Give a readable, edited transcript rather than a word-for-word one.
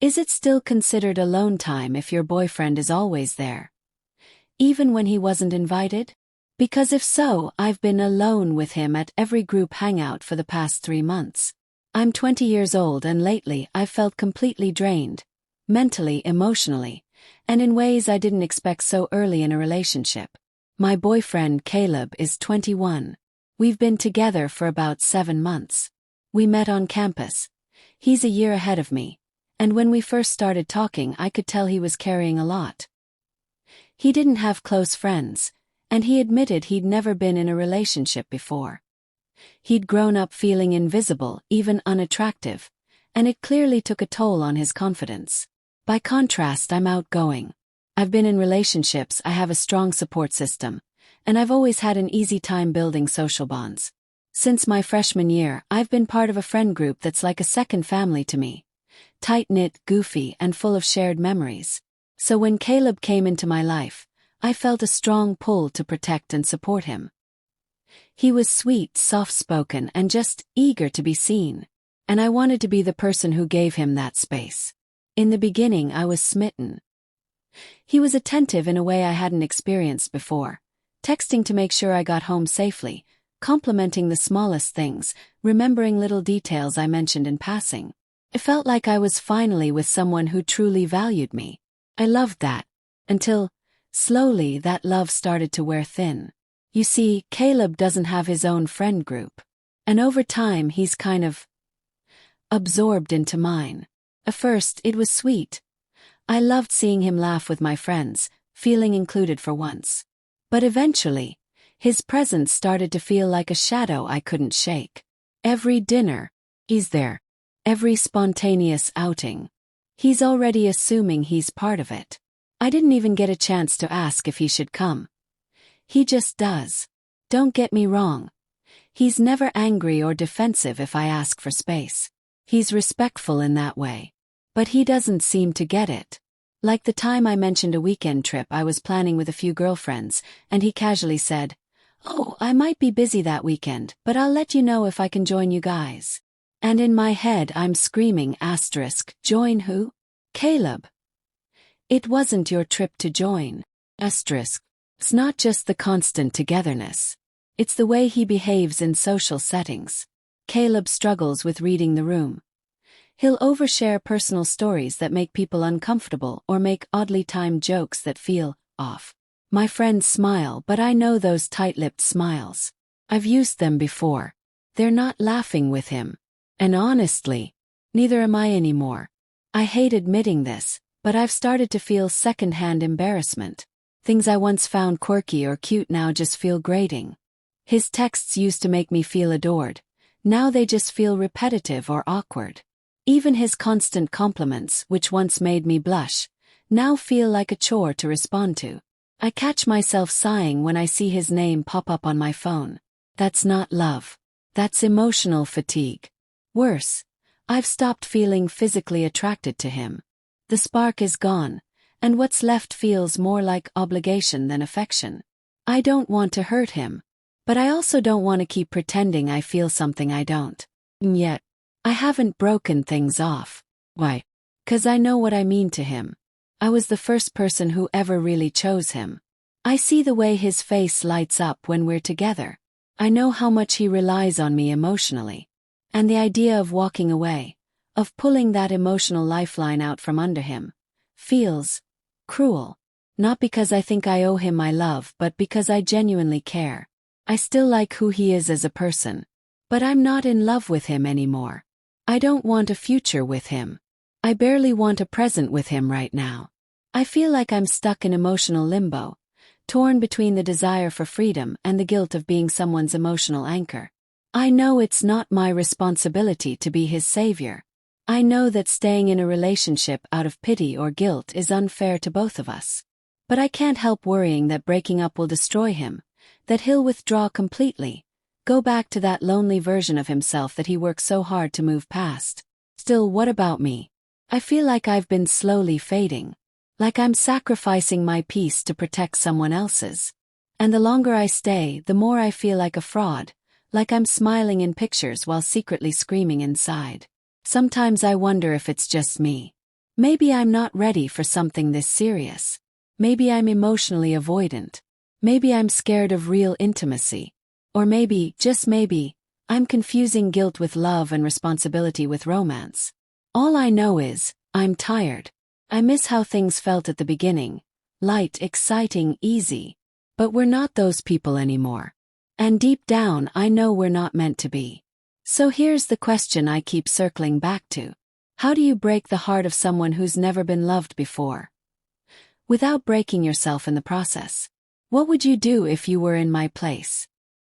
Is it still considered alone time if your boyfriend is always there, even when he wasn't invited? Because if so, I've been alone with him at every group hangout for the past 3 months. I'm 20 years old and lately I've felt completely drained, mentally, emotionally, and in ways I didn't expect so early in a relationship. My boyfriend Caleb is 21. We've been together for about 7 months. We met on campus. He's a year ahead of me, and when we first started talking I could tell he was carrying a lot. He didn't have close friends, and he admitted he'd never been in a relationship before. He'd grown up feeling invisible, even unattractive, and it clearly took a toll on his confidence. By contrast, I'm outgoing. I've been in relationships, I have a strong support system, and I've always had an easy time building social bonds. Since my freshman year, I've been part of a friend group that's like a second family to me. Tight-knit, goofy, and full of shared memories. So when Caleb came into my life, I felt a strong pull to protect and support him. He was sweet, soft-spoken, and just eager to be seen, and I wanted to be the person who gave him that space. In the beginning, I was smitten. He was attentive in a way I hadn't experienced before, texting to make sure I got home safely, complimenting the smallest things, remembering little details I mentioned in passing. It felt like I was finally with someone who truly valued me. I loved that, until, slowly, that love started to wear thin. You see, Caleb doesn't have his own friend group, and over time he's kind of absorbed into mine. At first, it was sweet. I loved seeing him laugh with my friends, feeling included for once. But eventually, his presence started to feel like a shadow I couldn't shake. Every dinner, he's there. Every spontaneous outing, he's already assuming he's part of it. I didn't even get a chance to ask if he should come. He just does. Don't get me wrong. He's never angry or defensive if I ask for space. He's respectful in that way. But he doesn't seem to get it. Like the time I mentioned a weekend trip I was planning with a few girlfriends, and he casually said, "Oh, I might be busy that weekend, but I'll let you know if I can join you guys." And in my head I'm screaming, join who? Caleb. It wasn't your trip to join. It's not just the constant togetherness. It's the way he behaves in social settings. Caleb struggles with reading the room. He'll overshare personal stories that make people uncomfortable or make oddly timed jokes that feel off. My friends smile, but I know those tight-lipped smiles. I've used them before. They're not laughing with him. And honestly, neither am I anymore. I hate admitting this, but I've started to feel second-hand embarrassment. Things I once found quirky or cute now just feel grating. His texts used to make me feel adored. Now they just feel repetitive or awkward. Even his constant compliments, which once made me blush, now feel like a chore to respond to. I catch myself sighing when I see his name pop up on my phone. That's not love. That's emotional fatigue. Worse, I've stopped feeling physically attracted to him. The spark is gone, and what's left feels more like obligation than affection. I don't want to hurt him, but I also don't want to keep pretending I feel something I don't. And yet, I haven't broken things off. Why? 'Cause I know what I mean to him. I was the first person who ever really chose him. I see the way his face lights up when we're together. I know how much he relies on me emotionally. And the idea of walking away, of pulling that emotional lifeline out from under him, feels cruel. Not because I think I owe him my love, but because I genuinely care. I still like who he is as a person. But I'm not in love with him anymore. I don't want a future with him. I barely want a present with him right now. I feel like I'm stuck in emotional limbo, torn between the desire for freedom and the guilt of being someone's emotional anchor. I know it's not my responsibility to be his savior. I know that staying in a relationship out of pity or guilt is unfair to both of us. But I can't help worrying that breaking up will destroy him, that he'll withdraw completely, go back to that lonely version of himself that he worked so hard to move past. Still, what about me? I feel like I've been slowly fading, like I'm sacrificing my peace to protect someone else's. And the longer I stay, the more I feel like a fraud, like I'm smiling in pictures while secretly screaming inside. Sometimes I wonder if it's just me. Maybe I'm not ready for something this serious. Maybe I'm emotionally avoidant. Maybe I'm scared of real intimacy. Or maybe, just maybe, I'm confusing guilt with love and responsibility with romance. All I know is, I'm tired. I miss how things felt at the beginning. Light, exciting, easy. But we're not those people anymore. And deep down, I know we're not meant to be. So here's the question I keep circling back to. How do you break the heart of someone who's never been loved before? Without breaking yourself in the process. What would you do if you were in my place?